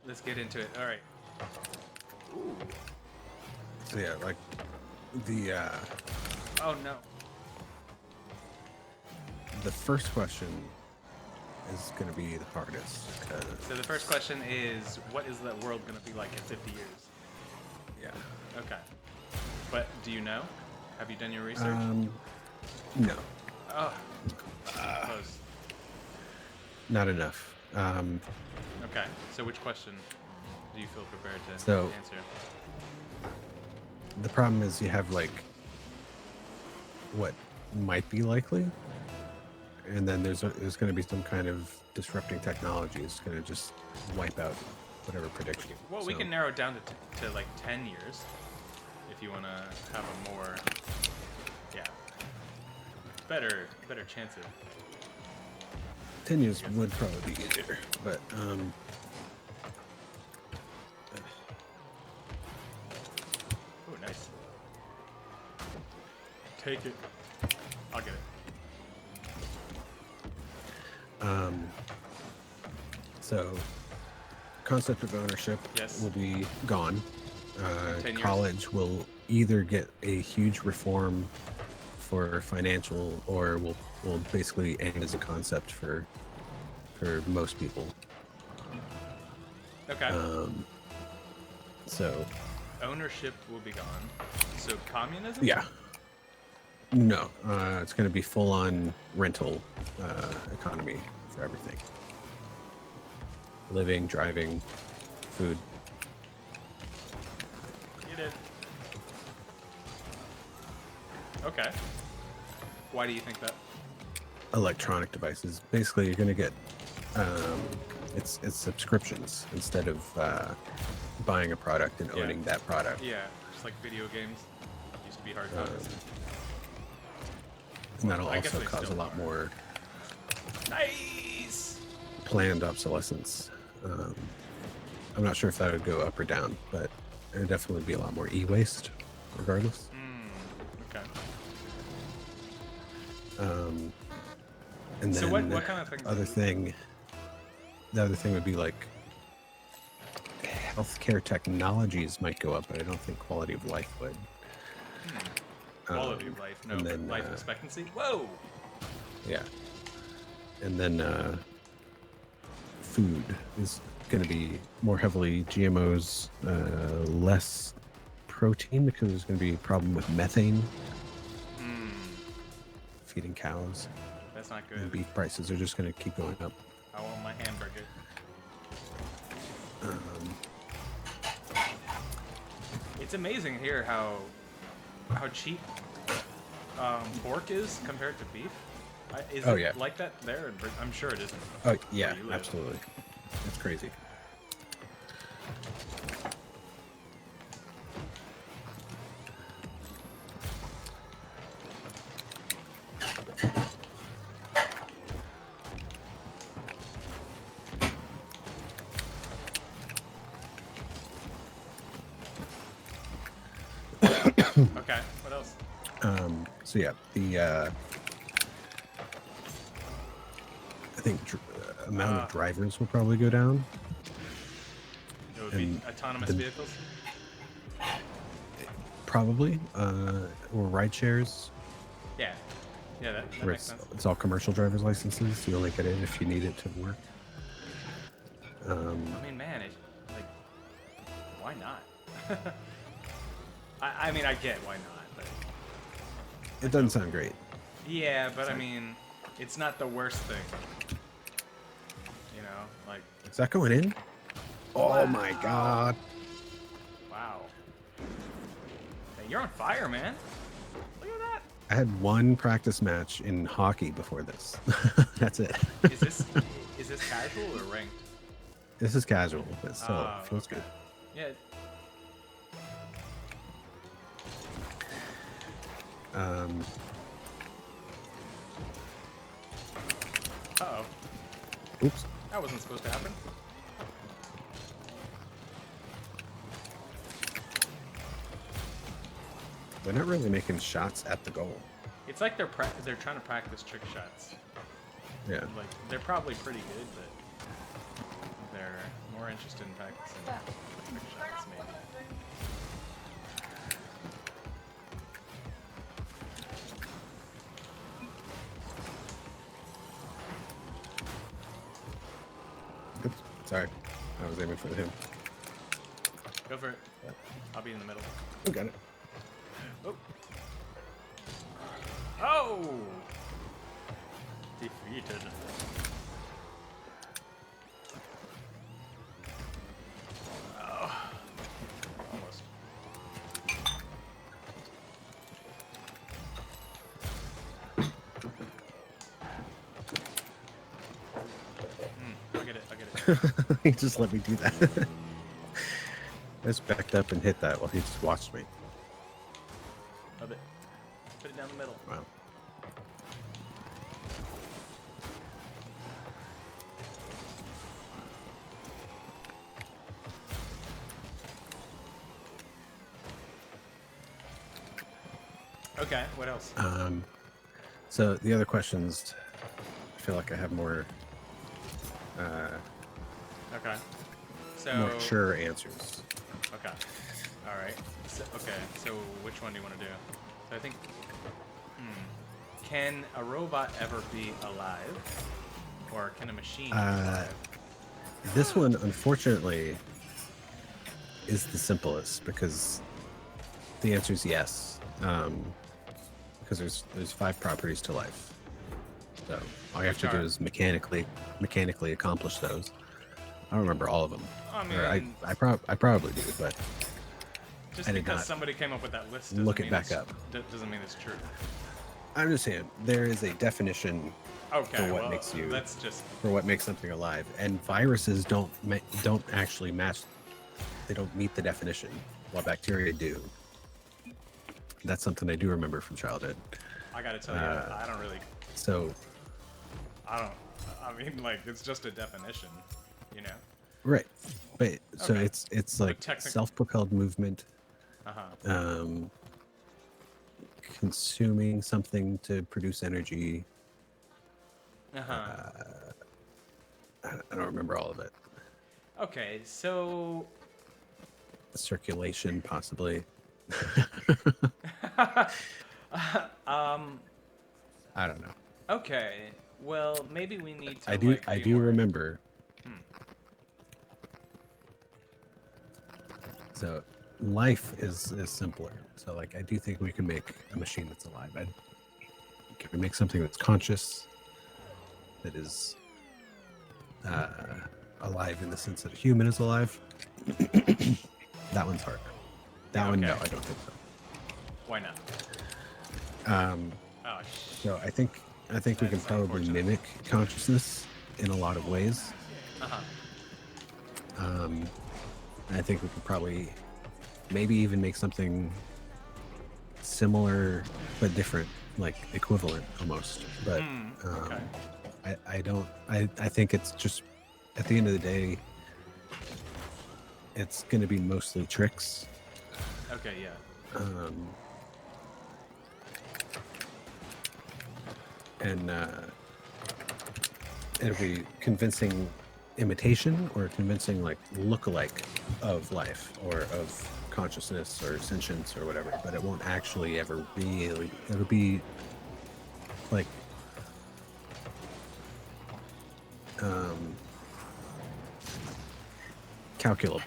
let's get into it. All right. So yeah, like the Oh no. the first question is going to be the hardest. So the first question is, what is the world going to be like in 50 years? Yeah. Okay. But do you know? Have you done your research? No, Oh, close. not enough. Okay. So which question do you feel prepared to So- answer? The problem is you have like what might be likely, and then there's going to be some kind of disrupting technology. It's going to just wipe out whatever prediction. Well, we So, can narrow it down to like 10 years if you want to have a more, yeah, better chance of. 10 years would probably be easier, but Oh, nice. Take it. I'll get it. so concept of ownership Yes. will be gone. 10 years. College will either get a huge reform for financial, or will basically end as a concept for most people. Okay. So Ownership will be gone. So communism? yeah, no, it's going to be full on rental economy for everything: living, driving, food. Get it. Okay. Why do you think that? Electronic devices. Basically, you're going to get it's subscriptions instead of buying a product and Yeah. owning that product. Yeah, just like video games. Used to be hard copies. And that'll I guess also they cause a still lot are. more Nice! planned obsolescence. I'm not sure if that would go up or down, but there would definitely be a lot more e-waste, regardless. Okay. And then So what kind of things? the other thing would be like healthcare technologies might go up, but I don't think quality of life would. Quality of life, no, and but then, life expectancy. Whoa! Yeah. And then food is going to be more heavily GMOs, less protein, because there's going to be a problem with methane feeding cows. That's not And good. beef prices are just going to keep going up. I want my hamburger. It's amazing here how cheap pork is compared to beef. Is Oh, it yeah. like that there? I'm sure it isn't. Oh where yeah, you live. absolutely. It's crazy. Okay, what else? So yeah, the I think amount of drivers will probably go down. It would be And autonomous the- vehicles. Probably, or ride shares, Yeah, that where makes sense. it's all commercial driver's licenses. You only get it if you need it to work. I mean, man, why not? I mean, I get why not, but It doesn't sound great. yeah, but I mean, it's not the worst thing. You know, like, Is that going in? Oh my god. wow. Hey, you're on fire, man. Look at that. I had one practice match in hockey before this. That's it. Is this casual or ranked? This is casual, but still Oh, feels okay. good. Yeah. Uh-oh. Oops. That wasn't supposed to happen. They're not really making shots at the goal. It's like they're trying to practice trick shots. Yeah. Like, they're probably pretty good, but they're more more interested in practicing trick shots, maybe. Oops, sorry. I was aiming for him. Go for it. I'll be in the middle. I got it. Oh! Oh! Defeated. Oh. Almost. I'll get it, I'll get it. He just let me do that. I just backed up and hit that while he just watched me. Love it. Put it down the middle. Wow. Okay, what else? So the other questions, I feel like I have more Okay. So. more sure answers. Okay. All right. So, okay. So which one do you want to do? So I think. Can a robot ever be alive, or can a machine be alive? This one, unfortunately, is the simplest because the answer is yes. Because there's 5 properties to life. So all you have to do is mechanically accomplish those. I don't remember all of them. I mean, Or I probably do, but just I did because not somebody came up with that list doesn't look it mean back it's- up. Doesn't mean it's true. I'm just saying there is a definition Okay. for what well, makes you let's just. for what makes something alive, and viruses don't actually match. They don't meet the definition, while bacteria do. That's something I do remember from childhood. I gotta tell you, I don't really. So I mean, like, it's just a definition, you know. right, but so Okay. it's like self-propelled movement, consuming something to produce energy. I don't remember all of it. Okay, so. Circulation, possibly. I don't know. Okay. Well, maybe we need to. I do. Like, I be do more- remember. So, life is simpler. So, like, I do think we can make a machine that's alive. Can we make something that's conscious, that is alive in the sense that a human is alive? That one's hard. That one, no, Okay. I don't think so. Why not? Oh, So, I think we can That's probably unfortunate. mimic consciousness in a lot of ways. I think we could probably maybe even make something similar but different, like equivalent almost. But okay. I think it's just at the end of the day, it's going to be mostly tricks. Okay, yeah. And it'll be convincing imitation or convincing like look-alike of life or of consciousness or sentience or whatever, but it won't actually ever really. It'll be like calculable.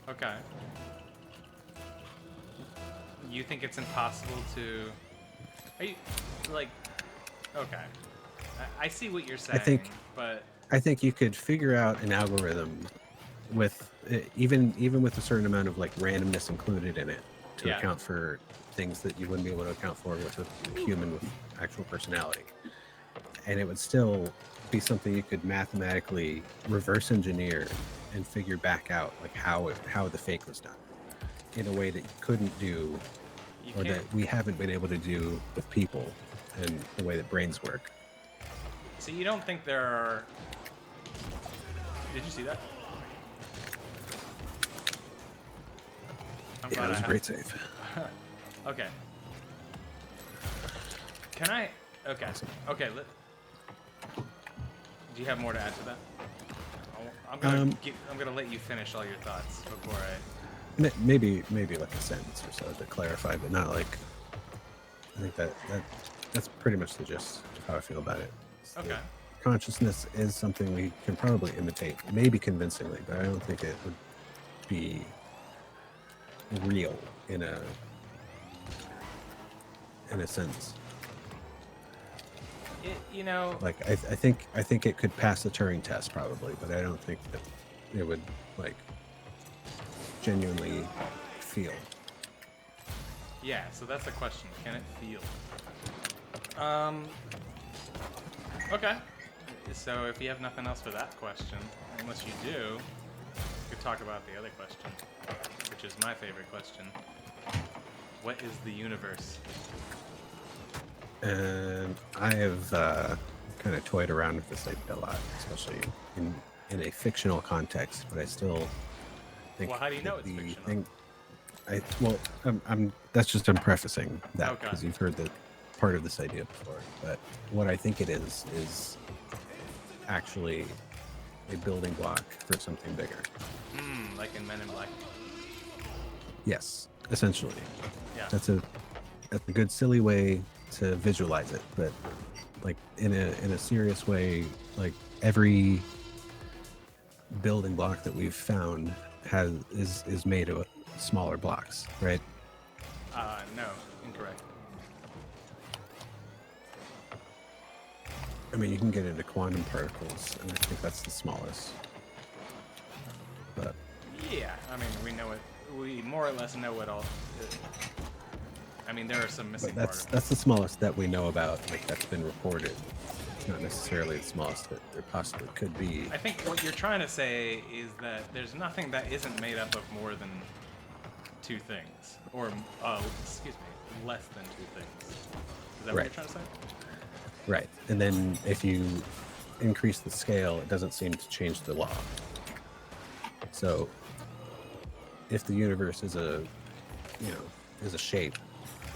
Okay. You think it's impossible to? Are you like? Okay. I see what you're saying. But I think you could figure out an algorithm with even with a certain amount of like randomness included in it to Yeah. account for things that you wouldn't be able to account for with a human with actual personality, and it would still be something you could mathematically reverse engineer and figure back out like how the fake was done in a way that you couldn't do you or can't. that we haven't been able to do with people and the way that brains work. So you don't think there are? Did you see that? I'm Yeah, glad it was I a have- great save. Okay. Can I? Okay. Okay. Do you have more to add to that? I'm gonna let you finish all your thoughts before I. Maybe like a sentence or so to clarify, but not like. I think that's pretty much the gist of how I feel about it. Okay. Consciousness is something we can probably imitate, maybe convincingly, but I don't think it would be real in a sense. Like I think it could pass the Turing test probably, but I don't think that it would like genuinely feel. Yeah, so that's the question. Can it feel? Okay. So if you have nothing else for that question, unless you do, we could talk about the other question, which is my favorite question. What is the universe? And I have kind of toyed around with this idea a lot, especially in a fictional context, but I still think Well, how do you know it's the fictional? I'm that's just I'm prefacing that Okay. because you've heard that part of this idea before. But what I think it is actually a building block for something bigger. Like in Men in Black. Yes, essentially. Yeah. That's a good silly way to visualize it, but like in a serious way, like every building block that we've found is made of smaller blocks, right? No, incorrect. I mean, you can get into quantum particles, and I think that's the smallest. But Yeah, I mean, we know it. We more or less know what all. I mean, there are some missing particles. that's the smallest that we know about, like that's been reported. It's not necessarily the smallest that there possibly could be. I think what you're trying to say is that there's nothing that isn't made up of more than two things, or excuse me, less than two things. Is that what you're trying to say? Right. And then if you increase the scale, it doesn't seem to change the law. So if the universe is a shape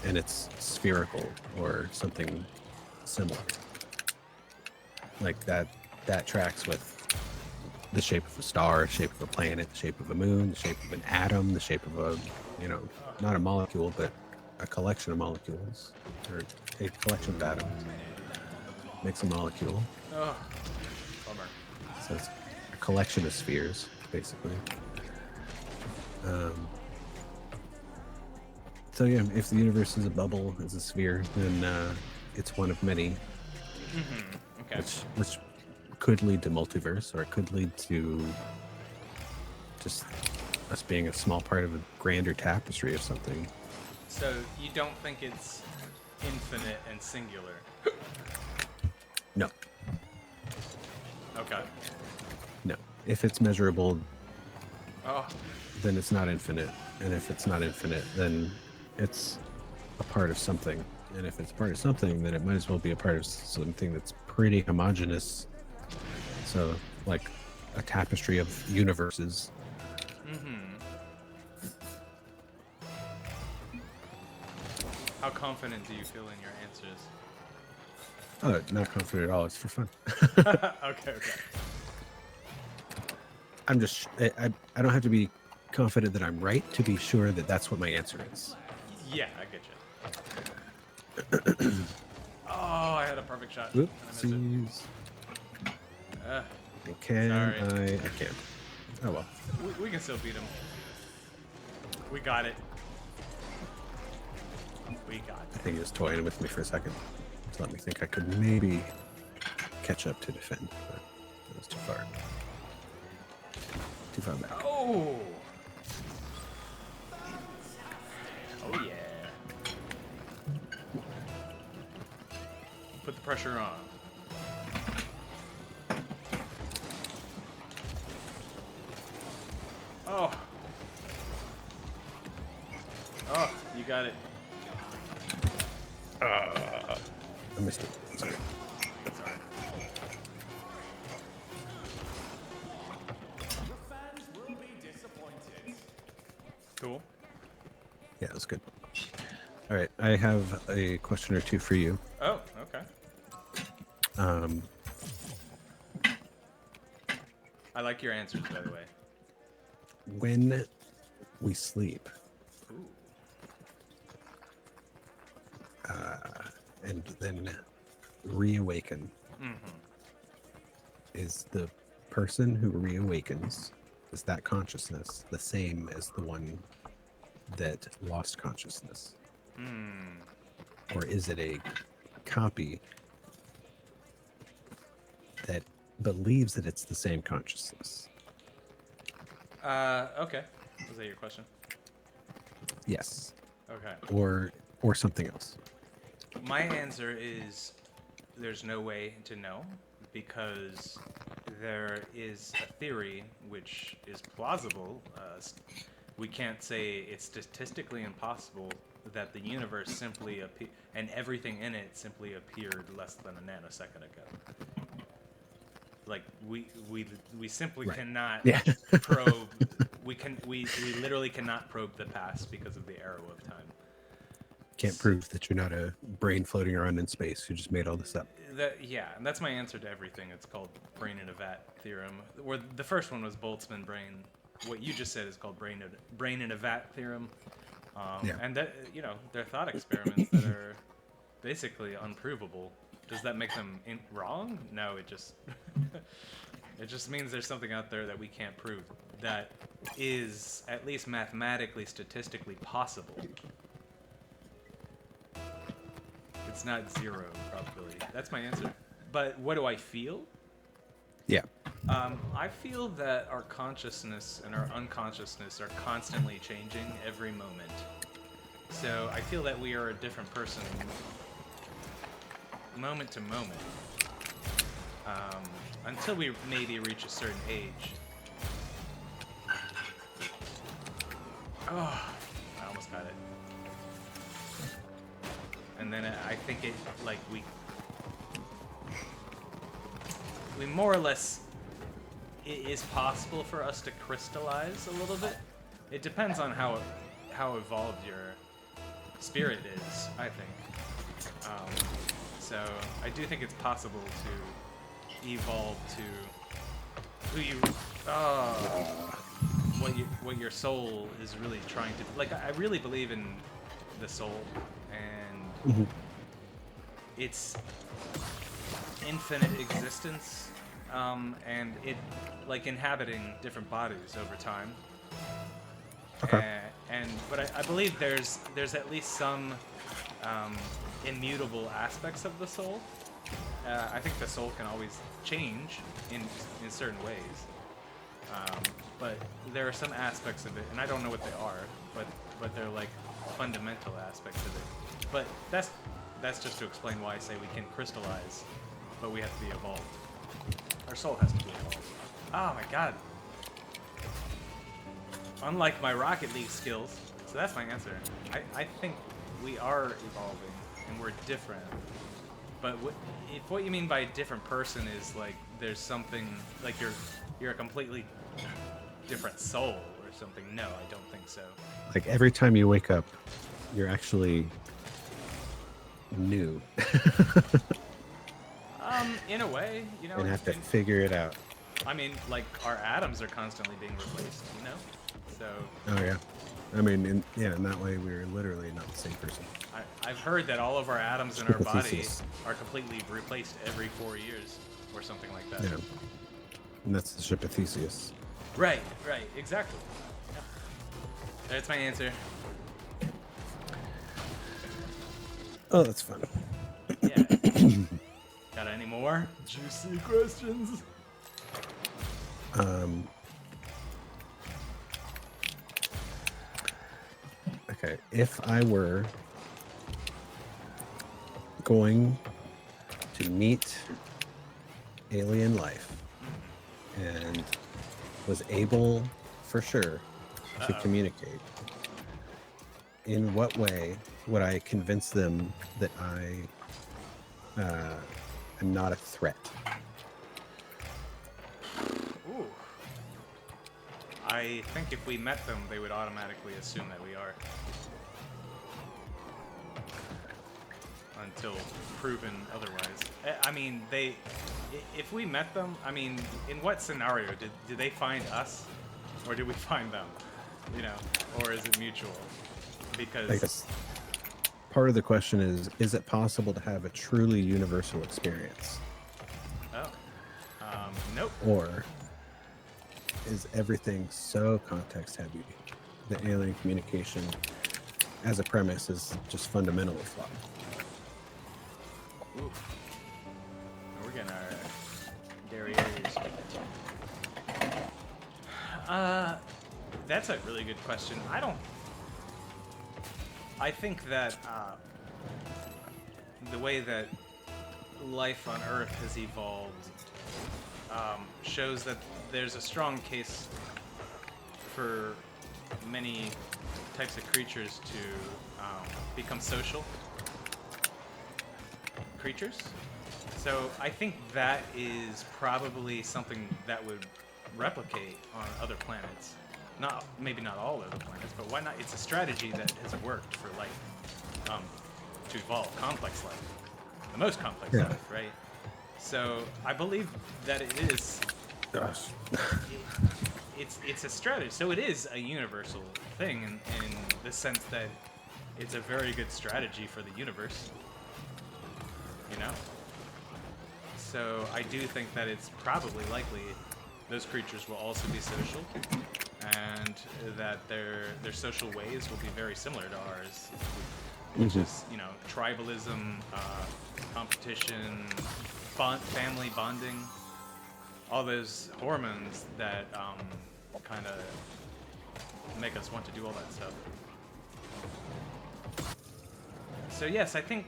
and it's spherical or something similar, like that tracks with the shape of a star, the shape of a planet, the shape of a moon, the shape of an atom, the shape of a, not a molecule, but a collection of molecules, or a collection of atoms makes a molecule. Oh, bummer. So it's a collection of spheres, basically. So yeah, if the universe is a bubble, is a sphere, then it's one of many. Okay. Which could lead to multiverse, or it could lead to just us being a small part of a grander tapestry of something. So you don't think it's infinite and singular? No. Okay. No. If it's measurable, Oh, then it's not infinite. And if it's not infinite, then it's a part of something. And if it's a part of something, then it might as well be a part of something that's pretty homogeneous. So, like a tapestry of universes. how confident do you feel in your answers? Oh, not confident at all. It's for fun. Okay. I'm just, I don't have to be confident that I'm right to be sure that that's what my answer is. Yeah, I get you. Oh, I had a perfect shot. and I missed it. Oopsies. Uh, Can Sorry. I can't. Oh well. we can still beat him. We got it. We got I it. think he was toying with me for a second to let me think I could maybe catch up to defend, but that was too far. Too far back. Oh! Oh, yeah. Put the pressure on. Oh. Oh, you got it. I missed it. Sorry. Sorry. Cool. Yeah, it was good. All right, I have a question or two for you. Oh, okay. I like your answers, by the way. When we sleep, Ooh. and then reawaken, Mm-hmm. is the person who reawakens, is that consciousness the same as the one that lost consciousness? Hmm. Or is it a copy that believes that it's the same consciousness? Okay. Was that your question? Yes. Okay. Or something else. My answer is there's no way to know because there is a theory which is plausible. We can't say it's statistically impossible that the universe simply and everything in it simply appeared less than a nanosecond ago. Like we simply Right. cannot Yeah. probe. We literally cannot probe the past because of the arrow of time. Can't prove that you're not a brain floating around in space who just made all this up. Yeah, and that's my answer to everything. It's called brain in a vat theorem. Or the first one was Boltzmann brain. What you just said is called brain in a vat theorem. Yeah. And that they're thought experiments that are basically unprovable. Does that make them wrong? No, it just it just means there's something out there that we can't prove that is at least mathematically, statistically possible. It's not zero probability. That's my answer. But what do I feel? Yeah. I feel that our consciousness and our unconsciousness are constantly changing every moment. So I feel that we are a different person moment to moment. Until we maybe reach a certain age. Oh, I almost got it. And then I think it, like, we more or less, it is possible for us to crystallize a little bit. It depends on how evolved your spirit is, I think. So I do think it's possible to evolve to who you, what your soul is really trying to, like, I really believe in the soul, and it's infinite existence, and it, like, inhabiting different bodies over time. Okay. But I believe there's at least some immutable aspects of the soul. I think the soul can always change in certain ways, but there are some aspects of it, and I don't know what they are, but they're like fundamental aspects of it. But that's just to explain why I say we can crystallize, but we have to be evolved. Our soul has to be evolved. Oh my god. Unlike my Rocket League skills, so that's my answer. I think we are evolving, and we're different. But if what you mean by a different person is like there's something, like you're a completely different soul or something, no, I don't think so. Like every time you wake up, you're actually new. In a way, you know. And have to figure it out. I mean, like, our atoms are constantly being replaced, you know? So... Oh, yeah. I mean, in that way, we're literally not the same person. I've heard that all of our atoms in our body Theseus. are completely replaced every 4 years, or something like that. Yeah. And that's the ship of Theseus. Right, exactly. Yeah. That's my answer. Oh, that's fun. Yeah. Got any more juicy questions? Okay, if I were going to meet alien life and was able, for sure, to communicate, in what way would I convince them that I am not a threat? Ooh. I think if we met them, they would automatically assume that we are. until proven otherwise. I mean, if we met them, I mean, in what scenario did they find us, or did we find them? You know, or is it mutual? I Because guess part of the question is it possible to have a truly universal experience? nope. Or is everything so context heavy that alien communication as a premise is just fundamentally flawed? Ooh. We're getting our derrieres. That's a really good question. I think that the way that life on Earth has evolved shows that there's a strong case for many types of creatures to become social creatures. So I think that is probably something that would replicate on other planets. Maybe not all other planets, but why not? It's a strategy that has worked for life to evolve complex life, the most complex Yeah. life, right? So I believe that it is. Gosh. It's a strategy. So it is a universal thing in the sense that it's a very good strategy for the universe. You know? So I do think that it's probably likely those creatures will also be social, and that their social ways will be very similar to ours, which is, you know, tribalism, competition, family bonding, all those hormones that kind of make us want to do all that stuff. So yes, I think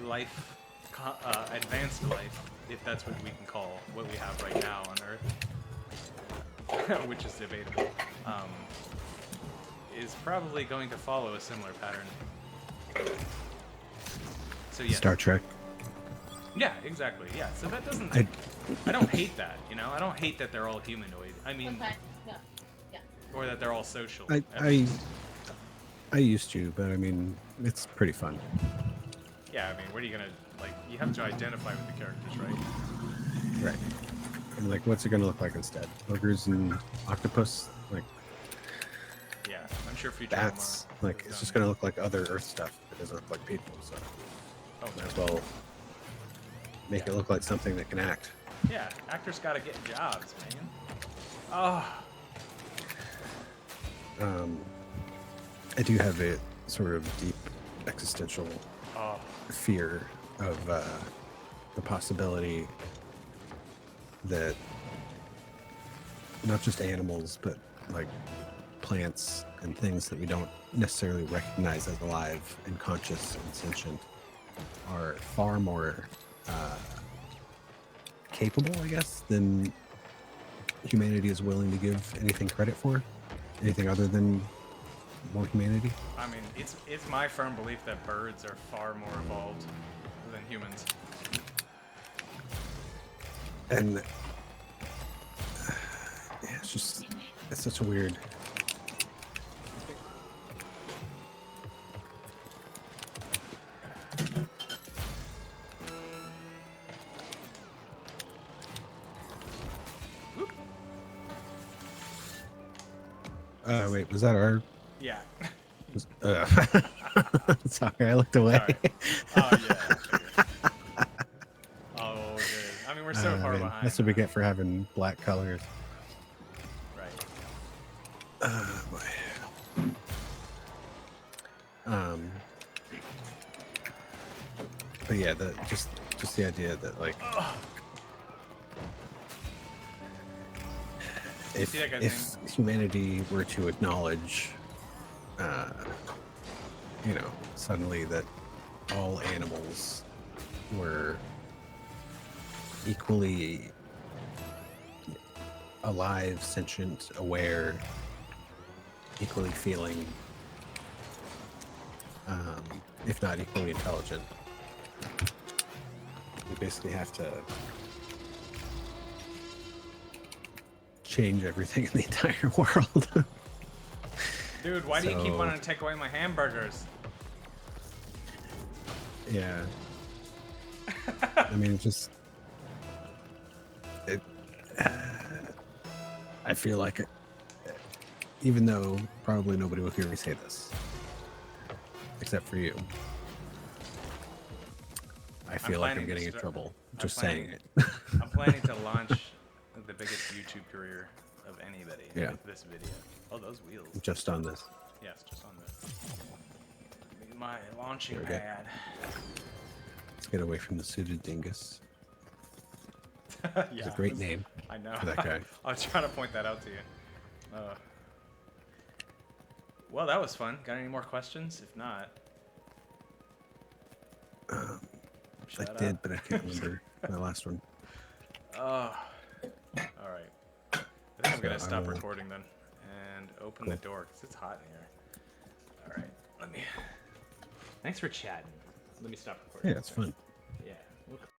life, advanced life, if that's what we can call what we have right now on Earth, which is debatable, is probably going to follow a similar pattern. So yes. Star Trek. Yeah, exactly. Yeah. So that doesn't. I I don't hate that. You know, I don't hate that they're all humanoid. I mean, Okay. Yeah. or that they're all social. I used to, but I mean, it's pretty fun. Yeah. I mean, what are you gonna like? You have to identify with the characters, right? Right. And like, what's it gonna look like instead? Ogres and octopus? Like, Yeah. I'm sure Futurama. that's like, it's just gonna look like other Earth stuff. It doesn't look like people, so Oh, might as well make it look like something that can act. yeah. Actors gotta get jobs, man. Oh. I do have a sort of deep existential Oh. fear of the possibility that not just animals, but like plants and things that we don't necessarily recognize as alive and conscious and sentient are far more capable, I guess, than humanity is willing to give anything credit for. Anything other than more humanity. I mean, it's my firm belief that birds are far more evolved than humans. And yeah, it's such a weird. Wait, was that our? Yeah. Sorry, I looked away. Sorry. Oh yeah. I figured. Oh, good. I mean, we're so far Man, behind. that's what we get for having black colors. Right. Boy. But yeah, just the idea that like See that guy's if humanity were to acknowledge, you know, suddenly that all animals were equally alive, sentient, aware, equally feeling, if not equally intelligent. We basically have to change everything in the entire world. Dude, why do you keep So- wanting to take away my hamburgers? Yeah. I mean, it, I feel like even though probably nobody will hear me say this, except for you, I feel like I'm planning to getting in start- trouble I'm just planning- saying it. I'm planning to launch the biggest YouTube career of anybody Yeah. with this video. Oh, those wheels. Just on this. Yes, just on this. My launching There we go. pad. Let's get away from the suited dingus. Yeah, It's a great name I know. for that guy. I was trying to point that out to you. Well, that was fun. Got any more questions? If not, I shut did, up. but I can't remember my last one. Oh, all right. I think I'm So gonna I stop will- recording then and open the door because it's hot in here. All right, let me. Thanks for chatting. Let me stop recording. Yeah, it's fun. Yeah.